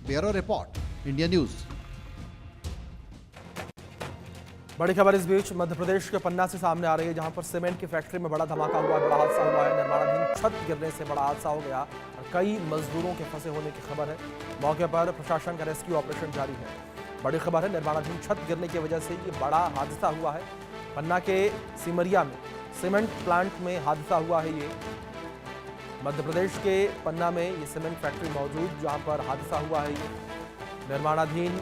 Bureau report, India news. बड़ी खबर इस बीच मध्य प्रदेश के पन्ना से सामने आ रही है, जहां पर सीमेंट की फैक्ट्री में बड़ा धमाका हुआ, बड़ा हादसा हुआ है। निर्माणाधीन छत गिरने से बड़ा हादसा हो गया और कई मजदूरों के फंसे होने की खबर है। मौके पर प्रशासन का रेस्क्यू ऑपरेशन जारी है। बड़ी खबर है, निर्माणाधीन छत गिरने की वजह से ये बड़ा हादसा हुआ है। पन्ना के सिमरिया में सीमेंट प्लांट में हादसा हुआ है। ये मध्य प्रदेश के पन्ना में ये सीमेंट फैक्ट्री मौजूद, जहां पर हादसा हुआ है। ये निर्माणाधीन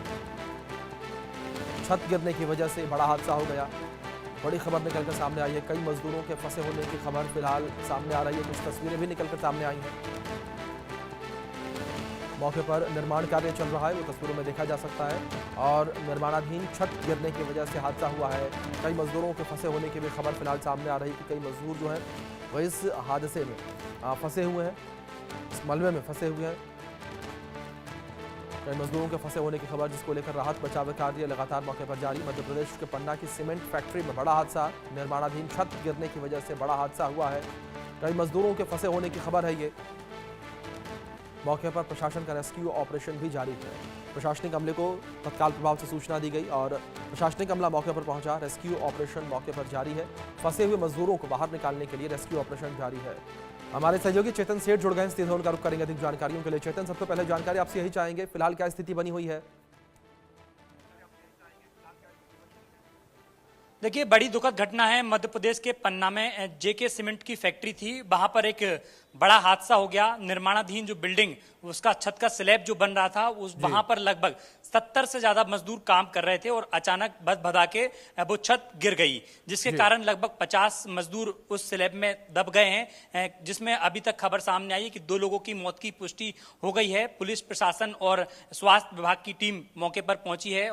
छत गिरने की वजह से बड़ा हादसा हो गया। बड़ी खबर निकलकर सामने आई है, कई मजदूरों के फंसे होने की खबर फिलहाल सामने आ रही है। कुछ तस्वीरें भी निकलकर सामने आई हैं। मौके पर निर्माण कार्य चल रहा है, वो तस्वीरों में देखा जा सकता है। और निर्माणाधीन छत गिरने की वजह से हादसा हुआ है। कई मजदूरों के फंसे होने की भी खबर फिलहाल सामने आ रही है कि कई मजदूर जो हैं वो इस हादसे में फंसे हुए हैं, इस मलबे में फंसे हुए हैं। कई मजदूरों के फंसे होने की खबर, जिसको लेकर राहत बचाव कार्य लगातार मौके पर जारी। मध्य प्रदेश के पन्ना की सीमेंट फैक्ट्री में बड़ा हादसा, निर्माणाधीन छत गिरने की वजह से बड़ा हादसा हुआ है। कई मजदूरों के फंसे होने की खबर है। ये मौके पर प्रशासन का रेस्क्यू ऑपरेशन भी जारी है। प्रशासनिक अमले को तत्काल प्रभाव से सूचना दी गई और प्रशासनिक अमला मौके पर पहुंचा। रेस्क्यू ऑपरेशन मौके पर जारी है। फंसे हुए मजदूरों को बाहर निकालने के लिए रेस्क्यू ऑपरेशन जारी है। हमारे सहयोगी चेतन सेठ जुड़ गए, सीधे उनका रुख करेंगे अधिक जानकारियों के लिए। चेतन, सबसे पहले जानकारी आपसे यही चाहेंगे, फिलहाल क्या स्थिति बनी हुई है? देखिए, बड़ी दुखद घटना है। मध्य प्रदेश के पन्ना में जेके सीमेंट की फैक्ट्री थी, वहां पर एक बड़ा हादसा हो गया। निर्माणाधीन जो बिल्डिंग, उसका छत का स्लैब जो बन रहा था, उस वहां पर लगभग 70 से ज्यादा मजदूर काम कर रहे थे और अचानक बद भदा के वो छत गिर गई, जिसके कारण लगभग 50 मजदूर उस स्लैब में दब गए हैं, जिसमें अभी तक खबर सामने आई है कि 2 लोगों की मौत की पुष्टि हो गई है। पुलिस प्रशासन और स्वास्थ्य विभाग की टीम मौके पर पहुंची है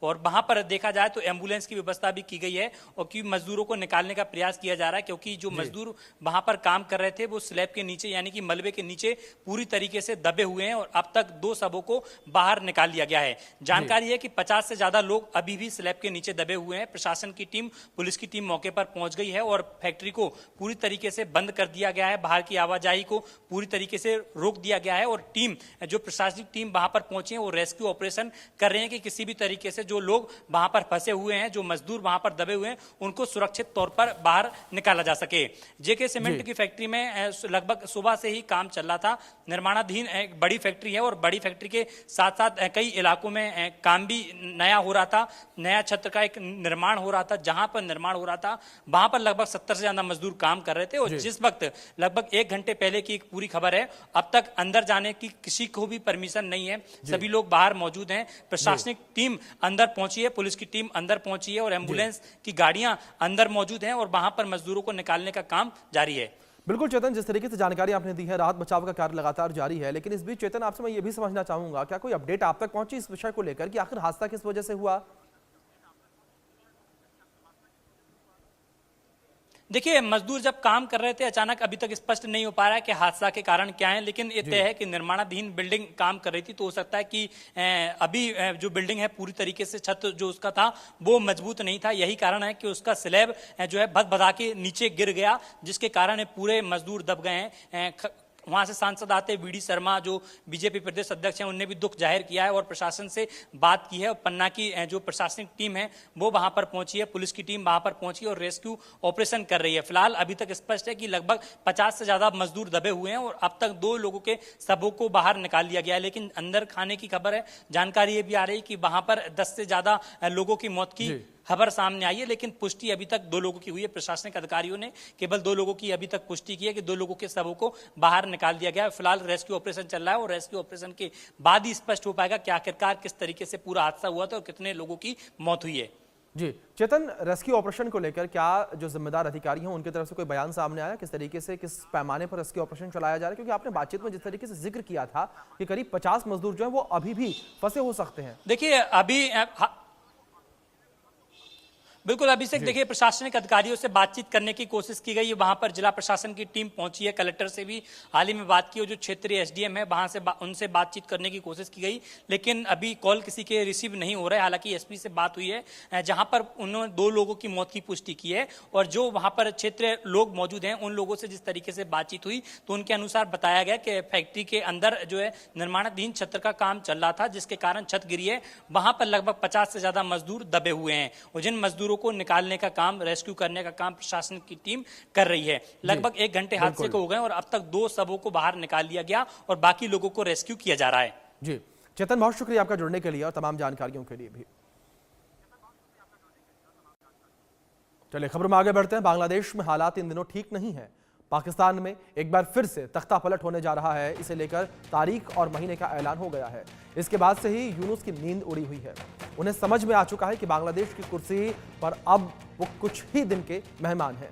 और वहां पर देखा जाए तो एम्बुलेंस की व्यवस्था भी की गई है और कि मजदूरों को निकालने का प्रयास किया जा रहा है, क्योंकि जो मजदूर वहां पर काम कर रहे थे वो स्लैब के नीचे यानी कि मलबे के नीचे पूरी तरीके से दबे हुए हैं और अब तक 2 शवों को बाहर निकाल लिया गया है। जानकारी है कि 50 से ज्यादा लोग अभी भी स्लैब के नीचे दबे हुए हैं। प्रशासन की टीम, पुलिस की टीम मौके पर पहुंच गई है और फैक्ट्री को पूरी तरीके से बंद कर दिया गया है। बाहर की आवाजाही को पूरी तरीके से रोक दिया गया है और टीम, जो प्रशासनिक टीम वहां पर पहुंची है, वो रेस्क्यू ऑपरेशन कर रहे हैं कि किसी भी तरीके से जो लोग वहां पर फंसे हुए हैं, जो मजदूर वहां पर दबे हुए हैं, उनको सुरक्षित तौर पर बाहर निकाला जा सके। जेके सीमेंट की फैक्ट्री में लगभग सुबह से ही काम चल रहा था। निर्माणाधीन एक बड़ी फैक्ट्री है और बड़ी फैक्ट्री के साथ साथ कई इलाकों में काम भी नया हो रहा था। नया छत का एक निर्माण हो रहा था। जहां पर निर्माण हो रहा था वहां पर लगभग 70 से ज्यादा मजदूर काम कर रहे थे और जिस वक्त लगभग 1 घंटे पहले की एक पूरी खबर है, अब तक अंदर जाने की किसी को भी परमिशन नहीं है। सभी लोग बाहर मौजूद हैं। प्रशासनिक टीम अंदर पहुंची है, पुलिस की टीम अंदर पहुंची है और एम्बुलेंस की गाड़ियां अंदर मौजूद हैं और वहां पर मजदूरों को निकालने का काम जारी है। बिल्कुल चेतन, जिस तरीके से जानकारी आपने दी है, राहत बचाव का कार्य लगातार जारी है, लेकिन इस बीच चेतन, आपसे मैं ये भी समझना चाहूंगा, क्या कोई अपडेट आप तक पहुंची इस विषय को लेकर कि आखिर हादसा किस वजह से हुआ? देखिए, मजदूर जब काम कर रहे थे, अचानक अभी तक स्पष्ट नहीं हो पा रहा है कि हादसा के कारण क्या है, लेकिन ये तय है कि निर्माणाधीन बिल्डिंग काम कर रही थी, तो हो सकता है कि अभी जो बिल्डिंग है पूरी तरीके से छत जो उसका था वो मजबूत नहीं था। यही कारण है कि उसका स्लैब जो है भद भदा के नीचे गिर गया, जिसके कारण पूरे मजदूर दब गए हैं। वहां से सांसद आते वीडी शर्मा, जो बीजेपी प्रदेश अध्यक्ष हैं, उन्होंने भी दुख जाहिर किया है और प्रशासन से बात की है। और पन्ना की जो प्रशासनिक टीम है वो वहां पर पहुंची है, पुलिस की टीम वहां पर पहुंची और रेस्क्यू ऑपरेशन कर रही है। फिलहाल अभी तक स्पष्ट है कि लगभग 50 से ज्यादा मजदूर दबे हुए हैं और अब तक 2 लोगों के शवों को बाहर निकाल लिया गया है, लेकिन अंदर खाने की खबर है। जानकारी ये भी आ रही है कि वहां पर 10 से ज्यादा लोगों की मौत की खबर सामने आई है, लेकिन पुष्टि अभी तक 2 लोगों की हुई है। प्रशासनिक अधिकारियों ने केवल 2 लोगों की अभी तक पुष्टि की है कि 2 लोगों के शवों को बाहर निकाल दिया गया है। फिलहाल रेस्क्यू ऑपरेशन चल रहा है और रेस्क्यू ऑपरेशन के बाद ही स्पष्ट हो पाएगा कि आखिरकार किस तरीके से पूरा हादसा हुआ था और कितने लोगों की मौत हुई है। जी चेतन, रेस्क्यू ऑपरेशन को लेकर क्या जो जिम्मेदार अधिकारी हैं उनकी तरफ से कोई बयान सामने आया, किस तरीके से, किस पैमाने पर रेस्क्यू ऑपरेशन चलाया जा रहा है? क्योंकि आपने बातचीत में जिस तरीके से जिक्र किया था कि करीब 50 मजदूर जो है वो अभी भी फंसे हो सकते हैं। देखिए, अभी बिल्कुल अभिषेक, देखिए प्रशासनिक अधिकारियों से बातचीत करने की कोशिश की गई है। वहां पर जिला प्रशासन की टीम पहुंची है, कलेक्टर से भी हाल ही में बात की और जो क्षेत्रीय एसडीएम है वहां से उनसे बातचीत करने की कोशिश की गई, लेकिन अभी कॉल किसी के रिसीव नहीं हो रहा है। हालांकि एसपी से बात हुई है जहां पर उन्होंने 2 लोगों की मौत की पुष्टि की है और जो वहां पर क्षेत्रीय लोग मौजूद हैं उन लोगों से जिस तरीके से बातचीत हुई तो उनके अनुसार बताया गया कि फैक्ट्री के अंदर जो है निर्माणाधीन छत का काम चल रहा था, जिसके कारण छत गिरी है। वहां पर लगभग 50 से ज्यादा मजदूर दबे हुए हैं और जिन मजदूरों को निकालने का काम, रेस्क्यू करने का काम प्रशासन की टीम कर रही है। लगभग 1 घंटे हादसे को हो गए और अब तक 2 शवों को बाहर निकाल लिया गया और बाकी लोगों को रेस्क्यू किया जा रहा है। जी चेतन, बहुत शुक्रिया आपका जुड़ने के लिए और तमाम जानकारियों के लिए भी। चलिए खबरों में आगे बढ़ते हैं। बांग्लादेश में हालात इन दिनों ठीक नहीं है। पाकिस्तान में एक बार फिर से तख्ता पलट होने जा रहा है। इसे लेकर तारीख और महीने का ऐलान हो गया है। इसके बाद से ही यूनुस की नींद उड़ी हुई है। उन्हें समझ में आ चुका है कि बांग्लादेश की कुर्सी पर अब वो कुछ ही दिन के मेहमान हैं।